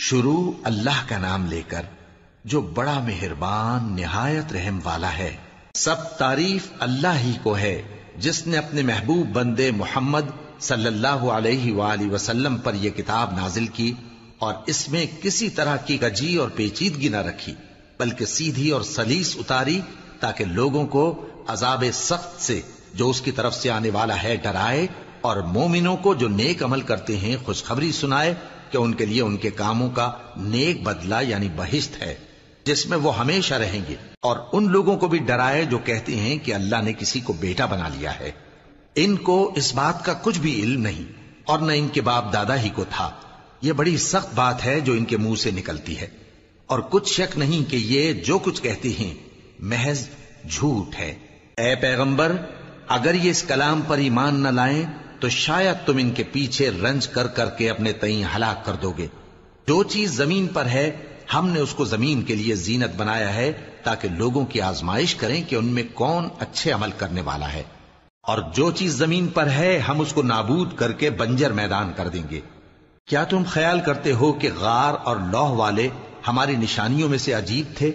شروع اللہ کا نام لے کر جو بڑا مہربان نہایت رحم والا ہے۔ سب تعریف اللہ ہی کو ہے جس نے اپنے محبوب بندے محمد صلی اللہ علیہ وآلہ وسلم پر یہ کتاب نازل کی اور اس میں کسی طرح کی کجی اور پیچیدگی نہ رکھی، بلکہ سیدھی اور سلیس اتاری تاکہ لوگوں کو عذاب سخت سے جو اس کی طرف سے آنے والا ہے ڈرائے، اور مومنوں کو جو نیک عمل کرتے ہیں خوشخبری سنائے کہ ان کے لیے ان کے کاموں کا نیک بدلہ یعنی بہشت ہے جس میں وہ ہمیشہ رہیں گے، اور ان لوگوں کو بھی ڈرائے جو کہتے ہیں کہ اللہ نے کسی کو بیٹا بنا لیا ہے۔ ان کو اس بات کا کچھ بھی علم نہیں اور نہ ان کے باپ دادا ہی کو تھا۔ یہ بڑی سخت بات ہے جو ان کے منہ سے نکلتی ہے، اور کچھ شک نہیں کہ یہ جو کچھ کہتے ہیں محض جھوٹ ہے۔ اے پیغمبر، اگر یہ اس کلام پر ایمان نہ لائیں تو شاید تم ان کے پیچھے رنج کر کر کے اپنے تئیں ہلاک کر دو گے۔ جو چیز زمین پر ہے ہم نے اس کو زمین کے لیے زینت بنایا ہے تاکہ لوگوں کی آزمائش کریں کہ ان میں کون اچھے عمل کرنے والا ہے، اور جو چیز زمین پر ہے ہم اس کو نابود کر کے بنجر میدان کر دیں گے۔ کیا تم خیال کرتے ہو کہ غار اور لوح والے ہماری نشانیوں میں سے عجیب تھے؟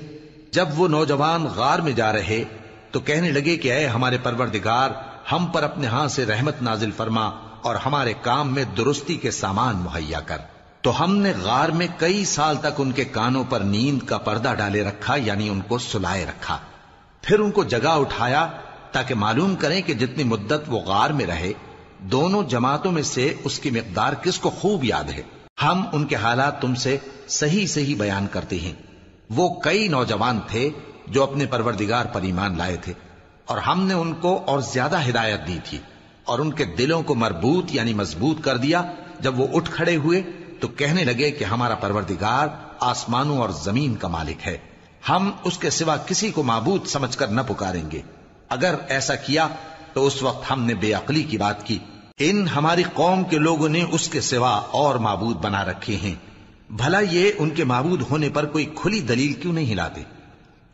جب وہ نوجوان غار میں جا رہے تو کہنے لگے کہ اے ہمارے پروردگار، ہم پر اپنے ہاں سے رحمت نازل فرما اور ہمارے کام میں درستی کے سامان مہیا کر۔ تو ہم نے غار میں کئی سال تک ان کے کانوں پر نیند کا پردہ ڈالے رکھا، یعنی ان کو سلائے رکھا، پھر ان کو جگا اٹھایا تاکہ معلوم کریں کہ جتنی مدت وہ غار میں رہے دونوں جماعتوں میں سے اس کی مقدار کس کو خوب یاد ہے۔ ہم ان کے حالات تم سے صحیح صحیح بیان کرتے ہیں۔ وہ کئی نوجوان تھے جو اپنے پروردگار پر ایمان لائے تھے، اور ہم نے ان کو اور زیادہ ہدایت دی تھی، اور ان کے دلوں کو مربوط یعنی مضبوط کر دیا۔ جب وہ اٹھ کھڑے ہوئے تو کہنے لگے کہ ہمارا پروردگار آسمانوں اور زمین کا مالک ہے، ہم اس کے سوا کسی کو معبود سمجھ کر نہ پکاریں گے۔ اگر ایسا کیا تو اس وقت ہم نے بے عقلی کی بات کی۔ ان ہماری قوم کے لوگوں نے اس کے سوا اور معبود بنا رکھے ہیں، بھلا یہ ان کے معبود ہونے پر کوئی کھلی دلیل کیوں نہیں لاتے؟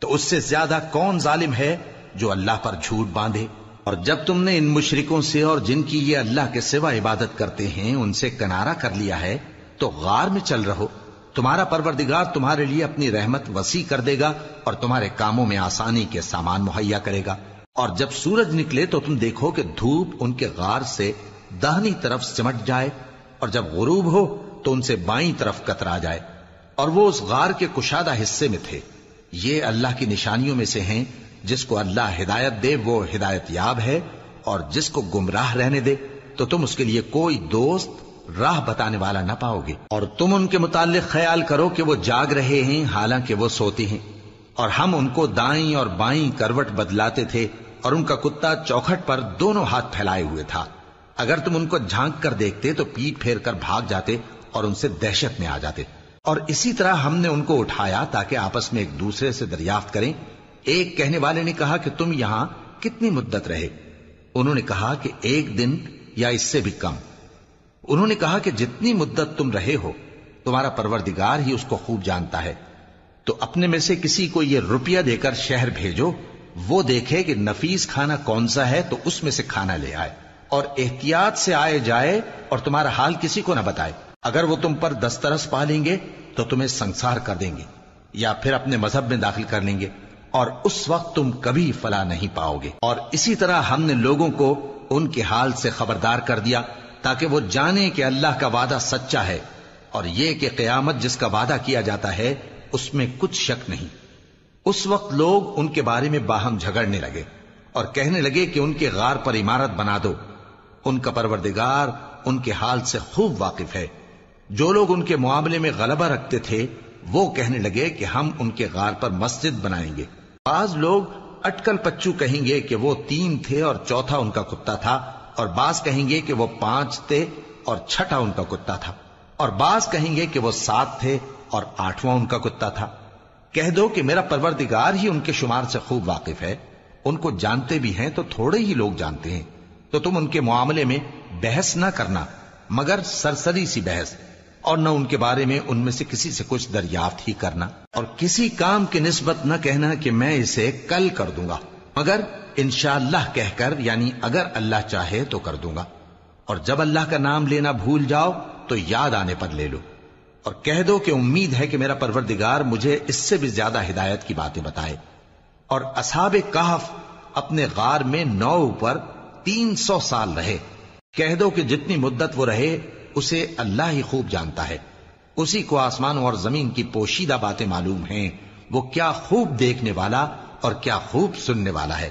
تو اس سے زیادہ کون ظالم ہے جو اللہ پر جھوٹ باندھے؟ اور جب تم نے ان مشرکوں سے اور جن کی یہ اللہ کے سوا عبادت کرتے ہیں ان سے کنارہ کر لیا ہے تو غار میں چل رہو، تمہارا پروردگار تمہارے لیے اپنی رحمت وسیع کر دے گا اور تمہارے کاموں میں آسانی کے سامان مہیا کرے گا۔ اور جب سورج نکلے تو تم دیکھو کہ دھوپ ان کے غار سے داہنی طرف سمٹ جائے، اور جب غروب ہو تو ان سے بائیں طرف کترا جائے، اور وہ اس غار کے کشادہ حصے میں تھے۔ یہ اللہ کی نشانیوں میں سے ہیں، جس کو اللہ ہدایت دے وہ ہدایت یاب ہے، اور جس کو گمراہ رہنے دے تو تم اس کے لیے کوئی دوست راہ بتانے والا نہ پاؤ گے۔ اور تم ان کے متعلق خیال کرو کہ وہ جاگ رہے ہیں حالانکہ وہ سوتے ہیں، اور ہم ان کو دائیں اور بائیں کروٹ بدلاتے تھے، اور ان کا کتا چوکھٹ پر دونوں ہاتھ پھیلائے ہوئے تھا۔ اگر تم ان کو جھانک کر دیکھتے تو پیٹ پھیر کر بھاگ جاتے اور ان سے دہشت میں آ جاتے۔ اور اسی طرح ہم نے ان کو اٹھایا تاکہ آپس میں ایک دوسرے سے دریافت کریں۔ ایک کہنے والے نے کہا کہ تم یہاں کتنی مدت رہے؟ انہوں نے کہا کہ 1 دن یا اس سے بھی کم۔ انہوں نے کہا کہ جتنی مدت تم رہے ہو تمہارا پروردگار ہی اس کو خوب جانتا ہے، تو اپنے میں سے کسی کو یہ روپیہ دے کر شہر بھیجو، وہ دیکھے کہ نفیس کھانا کون سا ہے تو اس میں سے کھانا لے آئے، اور احتیاط سے آئے جائے اور تمہارا حال کسی کو نہ بتائے۔ اگر وہ تم پر دسترس پا لیں گے تو تمہیں سنسار کر دیں گے یا پھر اپنے مذہب میں داخل کر لیں گے، اور اس وقت تم کبھی فلاح نہیں پاؤ گے۔ اور اسی طرح ہم نے لوگوں کو ان کے حال سے خبردار کر دیا تاکہ وہ جانیں کہ اللہ کا وعدہ سچا ہے، اور یہ کہ قیامت جس کا وعدہ کیا جاتا ہے اس میں کچھ شک نہیں۔ اس وقت لوگ ان کے بارے میں باہم جھگڑنے لگے اور کہنے لگے کہ ان کے غار پر عمارت بنا دو۔ ان کا پروردگار ان کے حال سے خوب واقف ہے۔ جو لوگ ان کے معاملے میں غلبہ رکھتے تھے وہ کہنے لگے کہ ہم ان کے غار پر مسجد بنائیں گے۔ بعض لوگ اٹکل پچو کہیں گے کہ وہ 3 تھے اور چوتھا ان کا کتا تھا، اور بعض کہیں گے کہ وہ 5 تھے اور چھٹا ان کا کتا تھا، اور بعض کہیں گے کہ وہ 7 تھے اور 8واں ان کا کتا تھا۔ کہہ دو کہ میرا پروردگار ہی ان کے شمار سے خوب واقف ہے، ان کو جانتے بھی ہیں تو تھوڑے ہی لوگ جانتے ہیں۔ تو تم ان کے معاملے میں بحث نہ کرنا مگر سرسری سی بحث، اور نہ ان کے بارے میں ان میں سے کسی سے کچھ دریافت ہی کرنا، اور کسی کام کی نسبت نہ کہنا کہ میں اسے کل کر دوں گا، مگر انشاءاللہ کہہ کر، یعنی اگر اللہ چاہے تو کر دوں گا۔ اور جب اللہ کا نام لینا بھول جاؤ تو یاد آنے پر لے لو، اور کہہ دو کہ امید ہے کہ میرا پروردگار مجھے اس سے بھی زیادہ ہدایت کی باتیں بتائے۔ اور اصحاب کہف اپنے غار میں 9 پر 300 سال رہے۔ کہہ دو کہ جتنی مدت وہ رہے اسے اللہ ہی خوب جانتا ہے، اسی کو آسمانوں اور زمین کی پوشیدہ باتیں معلوم ہیں، وہ کیا خوب دیکھنے والا اور کیا خوب سننے والا ہے۔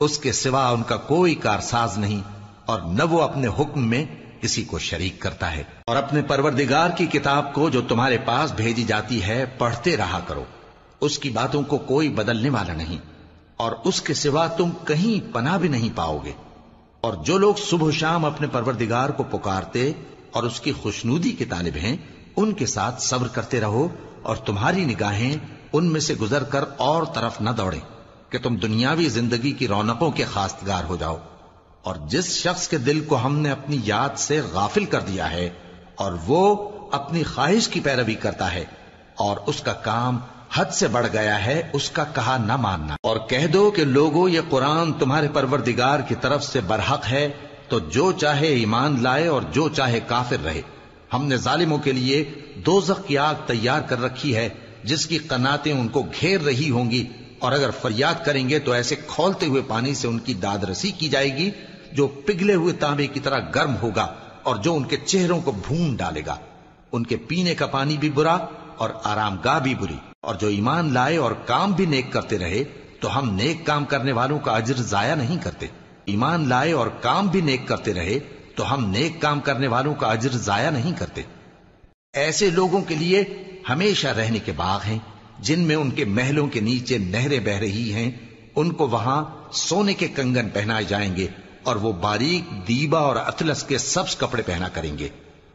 اس کے سوا ان کا کوئی کارساز نہیں، اور نہ وہ اپنے حکم میں کسی کو شریک کرتا ہے۔ اور اپنے پروردگار کی کتاب کو جو تمہارے پاس بھیجی جاتی ہے پڑھتے رہا کرو، اس کی باتوں کو کوئی بدلنے والا نہیں، اور اس کے سوا تم کہیں پناہ بھی نہیں پاؤ گے۔ اور جو لوگ صبح و شام اپنے پروردگار کو پکارتے اور اس کی خوشنودی کے طالب ہیں، ان کے ساتھ صبر کرتے رہو، اور تمہاری نگاہیں ان میں سے گزر کر اور طرف نہ دوڑیں کہ تم دنیاوی زندگی کی رونقوں کے خواستگار ہو جاؤ۔ اور جس شخص کے دل کو ہم نے اپنی یاد سے غافل کر دیا ہے اور وہ اپنی خواہش کی پیروی کرتا ہے اور اس کا کام حد سے بڑھ گیا ہے، اس کا کہا نہ ماننا۔ اور کہہ دو کہ لوگو یہ قرآن تمہارے پروردگار کی طرف سے برحق ہے، تو جو چاہے ایمان لائے اور جو چاہے کافر رہے۔ ہم نے ظالموں کے لیے دوزخ کی آگ تیار کر رکھی ہے جس کی قناتیں ان کو گھیر رہی ہوں گی، اور اگر فریاد کریں گے تو ایسے کھولتے ہوئے پانی سے ان کی داد رسی کی جائے گی جو پگھلے ہوئے تانبے کی طرح گرم ہوگا اور جو ان کے چہروں کو بھون ڈالے گا۔ ان کے پینے کا پانی بھی برا اور آرام گاہ بھی بری۔ اور جو ایمان لائے اور کام بھی نیک کرتے رہے تو ہم نیک کام کرنے والوں کا اجر ضائع نہیں کرتے۔ ایمان لائے اور کام بھی نیک کرتے رہے تو ہم نیک کام کرنے والوں کا اجر ضائع نہیں کرتے۔ ایسے لوگوں کے لیے ہمیشہ رہنے کے باغ ہیں جن میں ان کے محلوں کے نیچے نہریں بہ رہی ہیں، ان کو وہاں سونے کے کنگن پہنائے جائیں گے، اور وہ باریک دیبا اور اطلس کے سبز کپڑے پہنا کریں گے،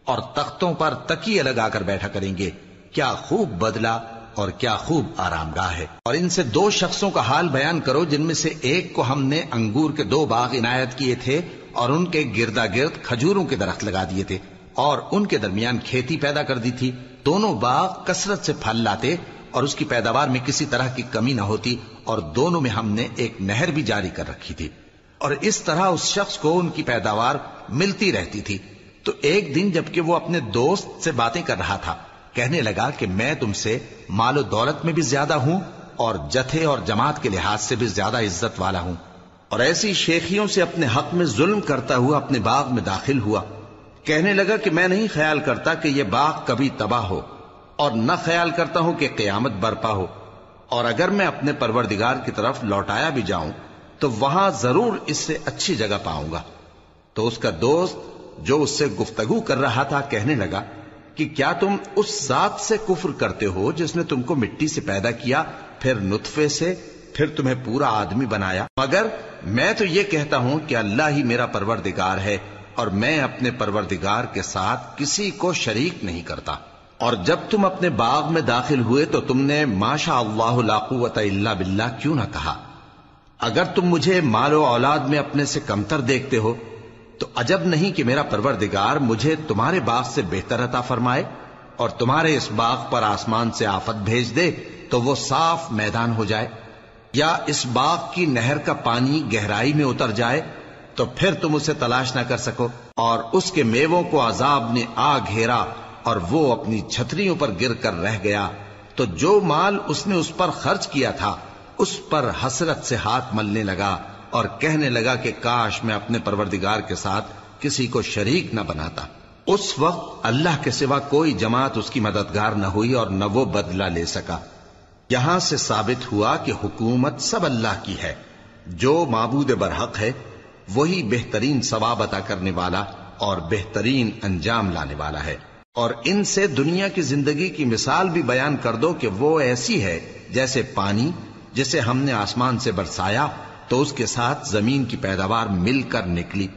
اور تختوں پر تکیے لگا کر بیٹھا کریں گے۔ کیا خوب بدلہ اور کیا خوب آرام گاہ ہے۔ اور ان سے 2 شخصوں کا حال بیان کرو جن میں سے ایک کو ہم نے انگور کے 2 باغ عنایت کیے تھے اور ان کے گردا گرد کھجوروں کے درخت لگا دیے تھے اور ان کے درمیان کھیتی پیدا کر دی تھی۔ دونوں باغ کثرت سے پھل لاتے اور اس کی پیداوار میں کسی طرح کی کمی نہ ہوتی، اور دونوں میں ہم نے ایک نہر بھی جاری کر رکھی تھی، اور اس طرح اس شخص کو ان کی پیداوار ملتی رہتی تھی۔ تو ایک دن جبکہ وہ اپنے دوست سے باتیں کر رہا تھا، کہنے لگا کہ میں تم سے مال و دولت میں بھی زیادہ ہوں اور جتھے اور جماعت کے لحاظ سے بھی زیادہ عزت والا ہوں، اور ایسی شیخیوں سے اپنے حق میں ظلم کرتا ہوا اپنے باغ میں داخل ہوا۔ کہنے لگا کہ میں نہیں خیال کرتا کہ یہ باغ کبھی تباہ ہو، اور نہ خیال کرتا ہوں کہ قیامت برپا ہو، اور اگر میں اپنے پروردگار کی طرف لوٹایا بھی جاؤں تو وہاں ضرور اس سے اچھی جگہ پاؤں گا۔ تو اس کا دوست جو اس سے گفتگو کر رہا تھا کہنے لگا کہ کیا تم اس ذات سے کفر کرتے ہو جس نے تم کو مٹی سے پیدا کیا، پھر نطفے سے، پھر تمہیں پورا آدمی بنایا؟ مگر میں تو یہ کہتا ہوں کہ اللہ ہی میرا پروردگار ہے، اور میں اپنے پروردگار کے ساتھ کسی کو شریک نہیں کرتا۔ اور جب تم اپنے باغ میں داخل ہوئے تو تم نے ما شاء اللہ لا قوت الا باللہ کیوں نہ کہا؟ اگر تم مجھے مال و اولاد میں اپنے سے کمتر دیکھتے ہو تو عجب نہیں کہ میرا پروردگار مجھے تمہارے باغ سے بہتر عطا فرمائے، اور تمہارے اس باغ پر آسمان سے آفت بھیج دے تو وہ صاف میدان ہو جائے، یا اس باغ کی نہر کا پانی گہرائی میں اتر جائے تو پھر تم اسے تلاش نہ کر سکو، اور اس کے میووں کو عذاب نے آ گھیرا اور وہ اپنی چھتریوں پر گر کر رہ گیا، تو جو مال اس نے اس پر خرچ کیا تھا اس پر حسرت سے ہاتھ ملنے لگا اور کہنے لگا کہ کاش میں اپنے پروردگار کے ساتھ کسی کو شریک نہ بناتا۔ اس وقت اللہ کے سوا کوئی جماعت اس کی مددگار نہ ہوئی اور نہ وہ بدلہ لے سکا۔ یہاں سے ثابت ہوا کہ حکومت سب اللہ کی ہے، جو معبود برحق ہے وہی بہترین ثواب عطا کرنے والا اور بہترین انجام لانے والا ہے۔ اور ان سے دنیا کی زندگی کی مثال بھی بیان کر دو کہ وہ ایسی ہے جیسے پانی جسے ہم نے آسمان سے برسایا تو اس کے ساتھ زمین کی پیداوار مل کر نکلی،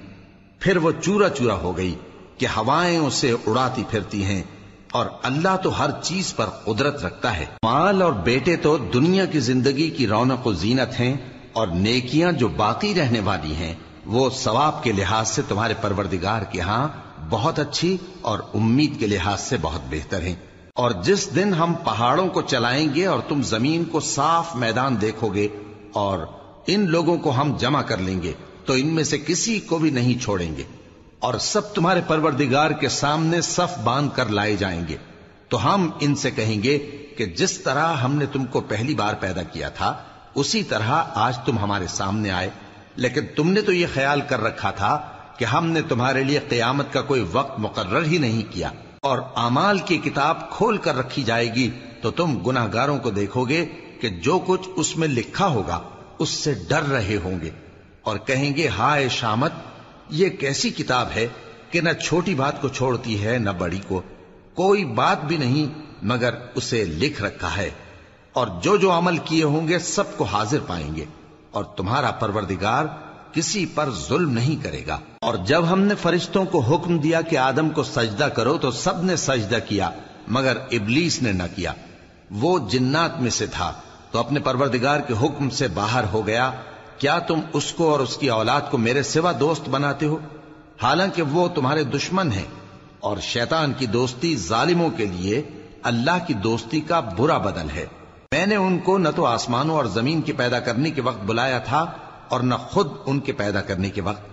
پھر وہ چورا چورا ہو گئی کہ ہوائیں اسے اڑاتی پھرتی ہیں، اور اللہ تو ہر چیز پر قدرت رکھتا ہے۔ مال اور بیٹے تو دنیا کی زندگی کی رونق و زینت ہیں، اور نیکیاں جو باقی رہنے والی ہیں وہ ثواب کے لحاظ سے تمہارے پروردگار کے ہاں بہت اچھی اور امید کے لحاظ سے بہت بہتر ہیں۔ اور جس دن ہم پہاڑوں کو چلائیں گے اور تم زمین کو صاف میدان دیکھو گے اور ان لوگوں کو ہم جمع کر لیں گے تو ان میں سے کسی کو بھی نہیں چھوڑیں گے، اور سب تمہارے پروردگار کے سامنے صف باندھ کر لائے جائیں گے، تو ہم ان سے کہیں گے کہ جس طرح ہم نے تم کو پہلی بار پیدا کیا تھا اسی طرح آج تم ہمارے سامنے آئے، لیکن تم نے تو یہ خیال کر رکھا تھا کہ ہم نے تمہارے لیے قیامت کا کوئی وقت مقرر ہی نہیں کیا، اور اعمال کی کتاب کھول کر رکھی جائے گی تو تم گناہگاروں کو دیکھو گے کہ جو کچھ اس میں لکھا ہوگا اس سے ڈر رہے ہوں گے، اور کہیں گے ہائے شامت، یہ کیسی کتاب ہے کہ نہ چھوٹی بات کو چھوڑتی ہے نہ بڑی کو، کوئی بات بھی نہیں مگر اسے لکھ رکھا ہے، اور جو جو عمل کیے ہوں گے سب کو حاضر پائیں گے، اور تمہارا پروردگار کسی پر ظلم نہیں کرے گا۔ اور جب ہم نے فرشتوں کو حکم دیا کہ آدم کو سجدہ کرو تو سب نے سجدہ کیا مگر ابلیس نے نہ کیا، وہ جنات میں سے تھا تو اپنے پروردگار کے حکم سے باہر ہو گیا۔ کیا تم اس کو اور اس کی اولاد کو میرے سوا دوست بناتے ہو، حالانکہ وہ تمہارے دشمن ہیں، اور شیطان کی دوستی ظالموں کے لیے اللہ کی دوستی کا برا بدل ہے۔ میں نے ان کو نہ تو آسمانوں اور زمین کے پیدا کرنے کے وقت بلایا تھا اور نہ خود ان کے پیدا کرنے کے وقت،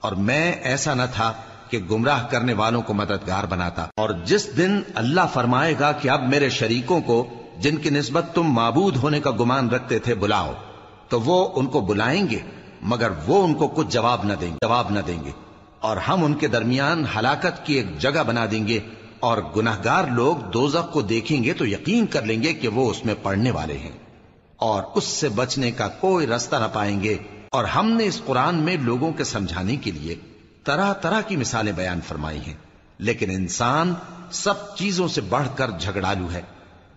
اور میں ایسا نہ تھا کہ گمراہ کرنے والوں کو مددگار بناتا۔ اور جس دن اللہ فرمائے گا کہ اب میرے شریکوں کو جن کی نسبت تم معبود ہونے کا گمان رکھتے تھے بلاؤ، تو وہ ان کو بلائیں گے مگر وہ ان کو کچھ جواب نہ دیں گے، اور ہم ان کے درمیان ہلاکت کی ایک جگہ بنا دیں گے، اور گناہگار لوگ دوزخ کو دیکھیں گے تو یقین کر لیں گے کہ وہ اس میں پڑنے والے ہیں، اور اس سے بچنے کا کوئی راستہ نہ پائیں گے۔ اور ہم نے اس قرآن میں لوگوں کے سمجھانے کے لیے طرح طرح کی مثالیں بیان فرمائی ہیں، لیکن انسان سب چیزوں سے بڑھ کر جھگڑالو ہے،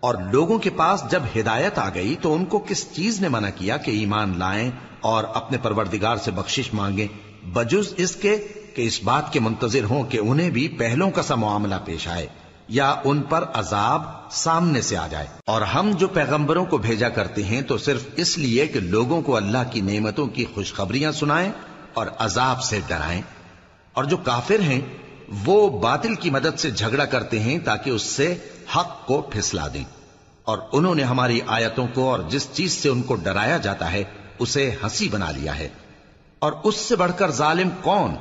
اور لوگوں کے پاس جب ہدایت آ گئی تو ان کو کس چیز نے منع کیا کہ ایمان لائیں اور اپنے پروردگار سے بخشش مانگیں، بجز اس کے کہ اس بات کے منتظر ہوں کہ انہیں بھی پہلوں کا سا معاملہ پیش آئے یا ان پر عذاب سامنے سے آ جائے۔ اور ہم جو پیغمبروں کو بھیجا کرتے ہیں تو صرف اس لیے کہ لوگوں کو اللہ کی نعمتوں کی خوشخبریاں سنائیں اور عذاب سے ڈرائیں، اور جو کافر ہیں وہ باطل کی مدد سے جھگڑا کرتے ہیں تاکہ اس سے حق کو پھسلا دیں، اور انہوں نے ہماری آیتوں کو اور جس چیز سے ان کو ڈرایا جاتا ہے اسے ہنسی بنا لیا ہے۔ اور اس سے بڑھ کر ظالم کون،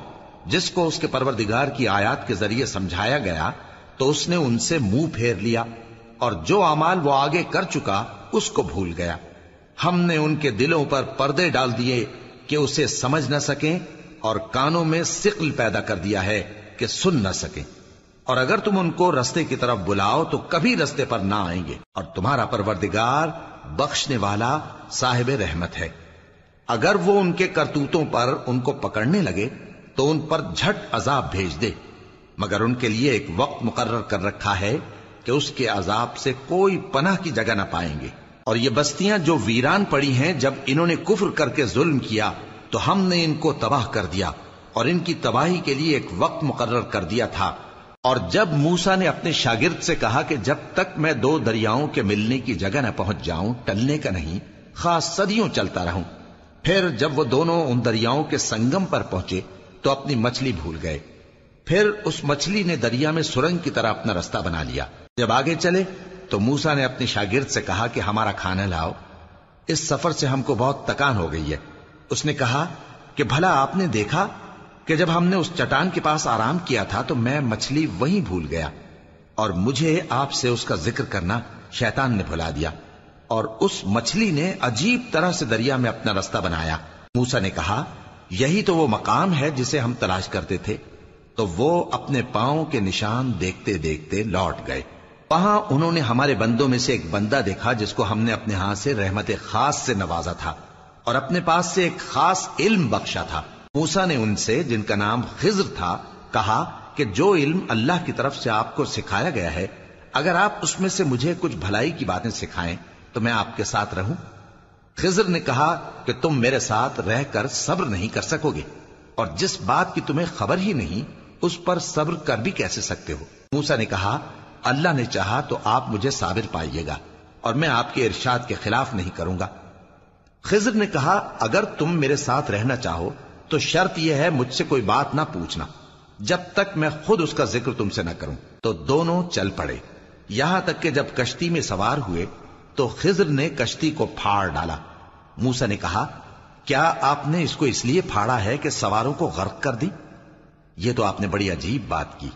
جس کو اس کے پروردگار کی آیات کے ذریعے سمجھایا گیا تو اس نے ان سے منہ پھیر لیا، اور جو اعمال وہ آگے کر چکا اس کو بھول گیا۔ ہم نے ان کے دلوں پر پردے ڈال دیے کہ اسے سمجھ نہ سکیں، اور کانوں میں ثقل پیدا کر دیا ہے کہ سن نہ سکیں، اور اگر تم ان کو رستے کی طرف بلاؤ تو کبھی رستے پر نہ آئیں گے، اور تمہارا پروردگار بخشنے والا صاحب رحمت ہے۔ اگر وہ ان کے کرتوتوں پر ان کو پکڑنے لگے تو ان پر جھٹ عذاب بھیج دے، مگر ان کے لیے ایک وقت مقرر کر رکھا ہے کہ اس کے عذاب سے کوئی پناہ کی جگہ نہ پائیں گے۔ اور یہ بستیاں جو ویران پڑی ہیں، جب انہوں نے کفر کر کے ظلم کیا تو ہم نے ان کو تباہ کر دیا، اور ان کی تباہی کے لیے ایک وقت مقرر کر دیا تھا۔ اور جب موسیٰ نے اپنے شاگرد سے کہا کہ جب تک میں دو دریاؤں کے ملنے کی جگہ نہ پہنچ جاؤں ٹلنے کا نہیں، خاص صدیوں چلتا رہوں، پھر جب وہ دونوں ان دریاؤں کے سنگم پر پہنچے تو اپنی مچھلی بھول گئے، پھر اس مچھلی نے دریا میں سرنگ کی طرح اپنا رستہ بنا لیا۔ جب آگے چلے تو موسیٰ نے اپنے شاگرد سے کہا کہ ہمارا کھانا لاؤ، اس سفر سے ہم کو بہت تکان ہو گئی ہے۔ اس نے کہا کہ بھلا آپ نے دیکھا کہ جب ہم نے اس چٹان کے پاس آرام کیا تھا تو میں مچھلی وہیں بھول گیا، اور مجھے آپ سے اس کا ذکر کرنا شیطان نے بھلا دیا، اور اس مچھلی نے عجیب طرح سے دریا میں اپنا رستہ بنایا۔ موسیٰ نے کہا یہی تو وہ مقام ہے جسے ہم تلاش کرتے تھے، تو وہ اپنے پاؤں کے نشان دیکھتے دیکھتے لوٹ گئے۔ وہاں انہوں نے ہمارے بندوں میں سے ایک بندہ دیکھا جس کو ہم نے اپنے ہاں سے رحمت خاص سے نوازا تھا اور اپنے پاس سے ایک خاص علم بخشا تھا۔ موسیٰ نے ان سے جن کا نام خضر تھا کہا کہ جو علم اللہ کی طرف سے آپ کو سکھایا گیا ہے، اگر آپ اس میں سے مجھے کچھ بھلائی کی باتیں سکھائیں تو میں آپ کے ساتھ رہوں۔ خضر نے کہا کہ تم میرے ساتھ رہ کر صبر نہیں کر سکو گے، اور جس بات کی تمہیں خبر ہی نہیں اس پر صبر کر بھی کیسے سکتے ہو؟ موسیٰ نے کہا اللہ نے چاہا تو آپ مجھے صابر پائیے گا، اور میں آپ کے ارشاد کے خلاف نہیں کروں گا۔ خضر نے کہا اگر تم میرے ساتھ رہنا چاہو تو شرط یہ ہے مجھ سے کوئی بات نہ پوچھنا جب تک میں خود اس کا ذکر تم سے نہ کروں۔ تو دونوں چل پڑے، یہاں تک کہ جب کشتی میں سوار ہوئے تو خضر نے کشتی کو پھاڑ ڈالا۔ موسیٰ نے کہا کیا آپ نے اس کو اس لیے پھاڑا ہے کہ سواروں کو غرق کر دی؟ یہ تو آپ نے بڑی عجیب بات کی۔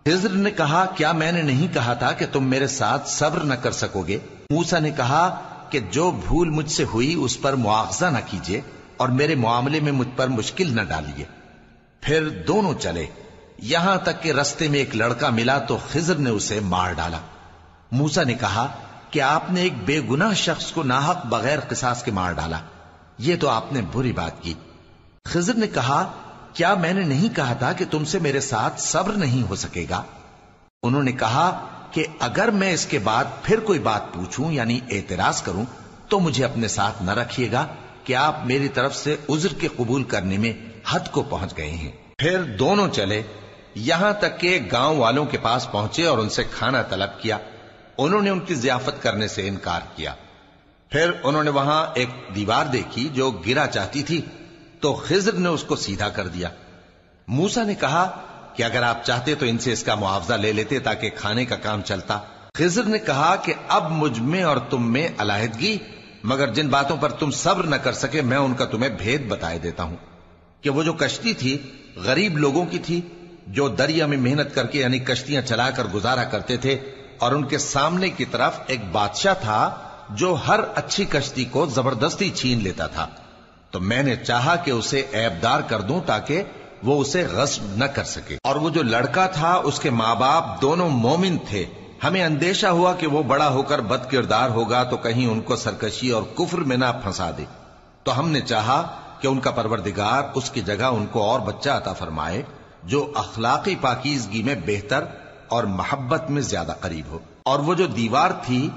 خضر نے کہا کیا میں نے نہیں کہا تھا کہ تم میرے ساتھ صبر نہ کر سکو گے؟ موسیٰ نے کہا کہ جو بھول مجھ سے ہوئی اس پر مواخذہ نہ کیجیے اور میرے معاملے میں مجھ پر مشکل نہ ڈالیے۔ پھر دونوں چلے، یہاں تک کہ رستے میں ایک لڑکا ملا تو خضر نے اسے مار ڈالا۔ موسیٰ نے کہا کہ آپ نے ایک بے گناہ شخص کو ناحق بغیر قصاص کے مار ڈالا، یہ تو آپ نے بری بات کی۔ خضر نے کہا کیا میں نے نہیں کہا تھا کہ تم سے میرے ساتھ صبر نہیں ہو سکے گا؟ انہوں نے کہا کہ اگر میں اس کے بعد پھر کوئی بات پوچھوں یعنی اعتراض کروں تو مجھے اپنے ساتھ نہ رکھیے گا کہ آپ میری طرف سے عذر کے قبول کرنے میں حد کو پہنچ گئے ہیں۔ پھر دونوں چلے، یہاں تک کہ گاؤں والوں کے پاس پہنچے اور ان سے کھانا طلب کیا۔ انہوں نے ان کی ضیافت کرنے سے انکار کیا۔ پھر انہوں نے وہاں ایک دیوار دیکھی جو گرا چاہتی تھی تو خضر نے اس کو سیدھا کر دیا۔ موسیٰ نے کہا کہ اگر آپ چاہتے تو ان سے اس کا معاوضہ لے لیتے تاکہ کھانے کا کام چلتا۔ خضر نے کہا کہ اب مجھ میں اور تم میں علیحدگی، مگر جن باتوں پر تم صبر نہ کر سکے میں ان کا تمہیں بھید بتائے دیتا ہوں کہ وہ جو کشتی تھی غریب لوگوں کی تھی جو دریا میں محنت کر کے یعنی کشتیاں چلا کر گزارا کرتے تھے، اور ان کے سامنے کی طرف ایک بادشاہ تھا جو ہر اچھی کشتی کو زبردستی چھین لیتا تھا، تو میں نے چاہا کہ اسے عیبدار کر دوں تاکہ وہ اسے غصب نہ کر سکے۔ اور وہ جو لڑکا تھا اس کے ماں باپ دونوں مومن تھے، ہمیں اندیشہ ہوا کہ وہ بڑا ہو کر بد کردار ہوگا تو کہیں ان کو سرکشی اور کفر میں نہ پھنسا دے، تو ہم نے چاہا کہ ان کا پروردگار اس کی جگہ ان کو اور بچہ عطا فرمائے جو اخلاقی پاکیزگی میں بہتر اور محبت میں زیادہ قریب ہو۔ اور وہ جو دیوار تھی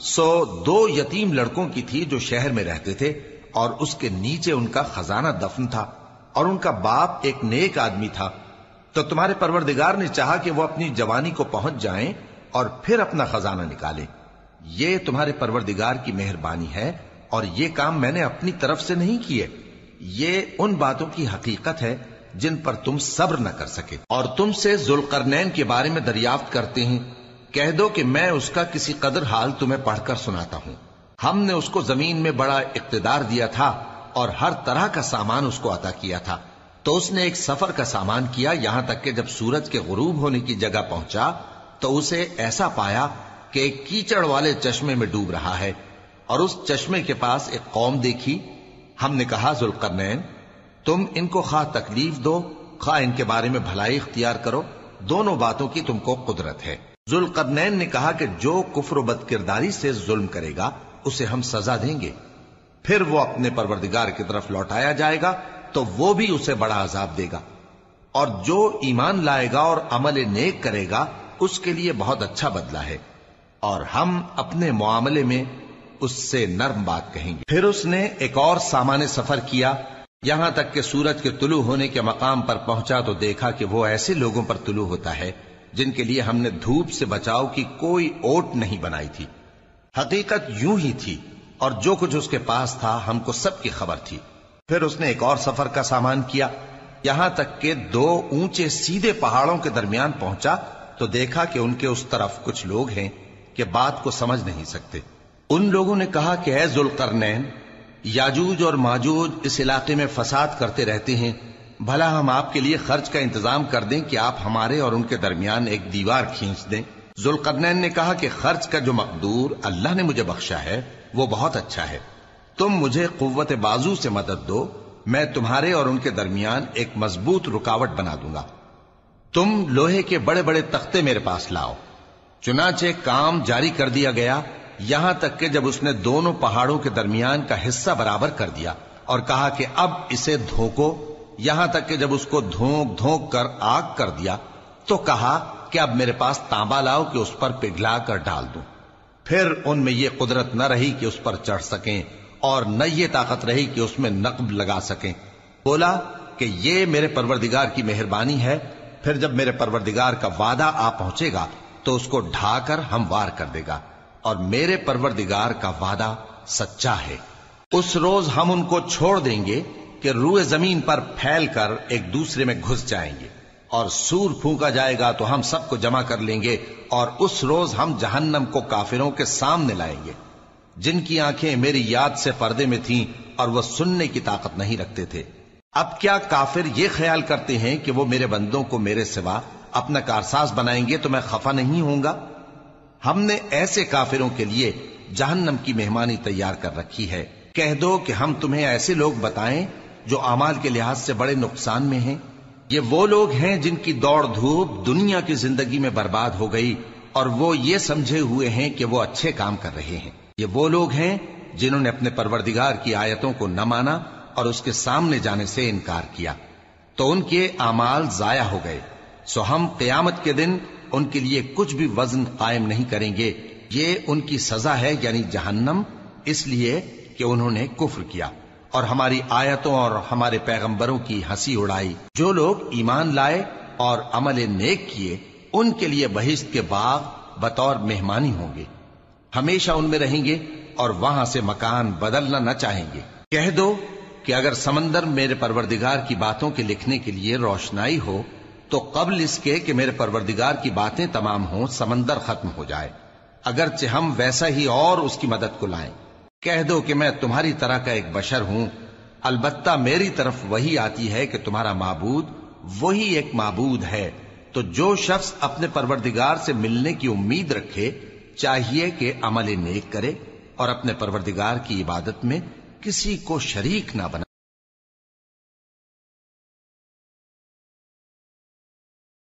سو 2 یتیم لڑکوں کی تھی جو شہر میں رہتے تھے، اور اس کے نیچے ان کا خزانہ دفن تھا، اور ان کا باپ ایک نیک آدمی تھا۔ تو تمہارے پروردگار نے چاہا کہ وہ اپنی جوانی کو پہنچ جائیں اور پھر اپنا خزانہ نکالیں۔ یہ تمہارے پروردگار کی مہربانی ہے، اور یہ کام میں نے اپنی طرف سے نہیں کیے، یہ ان باتوں کی حقیقت ہے جن پر تم صبر نہ کر سکے۔ اور تم سے ذوالقرنین کے بارے میں دریافت کرتے ہیں، کہہ دو کہ میں اس کا کسی قدر حال تمہیں پڑھ کر سناتا ہوں۔ ہم نے اس کو زمین میں بڑا اقتدار دیا تھا اور ہر طرح کا سامان اس کو عطا کیا تھا، تو اس نے ایک سفر کا سامان کیا، یہاں تک کہ جب سورج کے غروب ہونے کی جگہ پہنچا تو اسے ایسا پایا کہ ایک کیچڑ والے چشمے میں ڈوب رہا ہے، اور اس چشمے کے پاس ایک قوم دیکھی۔ ہم نے کہا ذوالقرنین تم ان کو خواہ تکلیف دو خواہ ان کے بارے میں بھلائی اختیار کرو، دونوں باتوں کی تم کو قدرت ہے۔ ذوالقرنین نے کہا کہ جو کفر و بد کرداری سے ظلم کرے گا اسے ہم سزا دیں گے، پھر وہ اپنے پروردگار کی طرف لوٹایا جائے گا تو وہ بھی اسے بڑا عذاب دے گا، اور جو ایمان لائے گا اور عمل نیک کرے گا اس کے لیے بہت اچھا بدلہ ہے، اور ہم اپنے معاملے میں اس سے نرم بات کہیں گے۔ پھر اس نے ایک اور سامان سفر کیا، یہاں تک کہ سورج کے طلوع ہونے کے مقام پر پہنچا تو دیکھا کہ وہ ایسے لوگوں پر طلوع ہوتا ہے جن کے لیے ہم نے دھوپ سے بچاؤ کی کوئی اوٹ نہیں بنائی تھی۔ حقیقت یوں ہی تھی، اور جو کچھ اس کے پاس تھا ہم کو سب کی خبر تھی۔ پھر اس نے ایک اور سفر کا سامان کیا، یہاں تک کہ 2 اونچے سیدھے پہاڑوں کے درمیان پہنچا تو دیکھا کہ ان کے اس طرف کچھ لوگ ہیں کہ بات کو سمجھ نہیں سکتے۔ ان لوگوں نے کہا کہ اے ذوالقرنین، یاجوج اور ماجوج اس علاقے میں فساد کرتے رہتے ہیں، بھلا ہم آپ کے لیے خرچ کا انتظام کر دیں کہ آپ ہمارے اور ان کے درمیان ایک دیوار کھینچ دیں۔ ذوالقرنین نے کہا کہ خرچ کا جو مقدور اللہ نے مجھے بخشا ہے وہ بہت اچھا ہے، تم مجھے قوت بازو سے مدد دو، میں تمہارے اور ان کے درمیان ایک مضبوط رکاوٹ بنا دوں گا۔ تم لوہے کے بڑے بڑے تختے میرے پاس لاؤ۔ چنانچہ کام جاری کر دیا گیا، یہاں تک کہ جب اس نے دونوں پہاڑوں کے درمیان کا حصہ برابر کر دیا اور کہا کہ اب اسے دھوکو، یہاں تک کہ جب اس کو دھونک دھونک کر آگ کر دیا تو کہا کہ اب میرے پاس تانبا لاؤ کہ اس پر پگھلا کر ڈال دوں۔ پھر ان میں یہ قدرت نہ رہی کہ اس پر چڑھ سکیں، اور نہ یہ طاقت رہی کہ اس میں نقب لگا سکیں۔ بولا کہ یہ میرے پروردگار کی مہربانی ہے، پھر جب میرے پروردگار کا وعدہ آ پہنچے گا تو اس کو ڈھا کر ہموار کر دے گا، اور میرے پروردگار کا وعدہ سچا ہے۔ اس روز ہم ان کو چھوڑ دیں گے کہ روئے زمین پر پھیل کر ایک دوسرے میں گھس جائیں گے، اور سور پھونکا جائے گا تو ہم سب کو جمع کر لیں گے، اور اس روز ہم جہنم کو کافروں کے سامنے لائیں گے جن کی آنکھیں میری یاد سے پردے میں تھیں اور وہ سننے کی طاقت نہیں رکھتے تھے۔ اب کیا کافر یہ خیال کرتے ہیں کہ وہ میرے بندوں کو میرے سوا اپنا کارساز بنائیں گے تو میں خفا نہیں ہوں گا؟ ہم نے ایسے کافروں کے لیے جہنم کی مہمانی تیار کر رکھی ہے۔ کہہ دو کہ ہم تمہیں ایسے لوگ بتائیں جو اعمال کے لحاظ سے بڑے نقصان میں ہیں؟ یہ وہ لوگ ہیں جن کی دوڑ دھوپ دنیا کی زندگی میں برباد ہو گئی اور وہ یہ سمجھے ہوئے ہیں کہ وہ اچھے کام کر رہے ہیں۔ یہ وہ لوگ ہیں جنہوں نے اپنے پروردگار کی آیتوں کو نہ مانا اور اس کے سامنے جانے سے انکار کیا، تو ان کے اعمال ضائع ہو گئے۔ سو ہم قیامت کے دن ان کے لیے کچھ بھی وزن قائم نہیں کریں گے۔ یہ ان کی سزا ہے، یعنی جہنم، اس لیے کہ انہوں نے کفر کیا اور ہماری آیتوں اور ہمارے پیغمبروں کی ہنسی اڑائی۔ جو لوگ ایمان لائے اور عمل نیک کیے ان کے لیے بہشت کے باغ بطور مہمانی ہوں گے، ہمیشہ ان میں رہیں گے اور وہاں سے مکان بدلنا نہ چاہیں گے۔ کہہ دو کہ اگر سمندر میرے پروردگار کی باتوں کے لکھنے کے لیے روشنائی ہو تو قبل اس کے کہ میرے پروردگار کی باتیں تمام ہوں سمندر ختم ہو جائے، اگرچہ ہم ویسا ہی اور اس کی مدد کو لائیں۔ کہہ دو کہ میں تمہاری طرح کا ایک بشر ہوں، البتہ میری طرف وہی آتی ہے کہ تمہارا معبود وہی ایک معبود ہے۔ تو جو شخص اپنے پروردگار سے ملنے کی امید رکھے چاہیے کہ عمل نیک کرے اور اپنے پروردگار کی عبادت میں کسی کو شریک نہ بنائے۔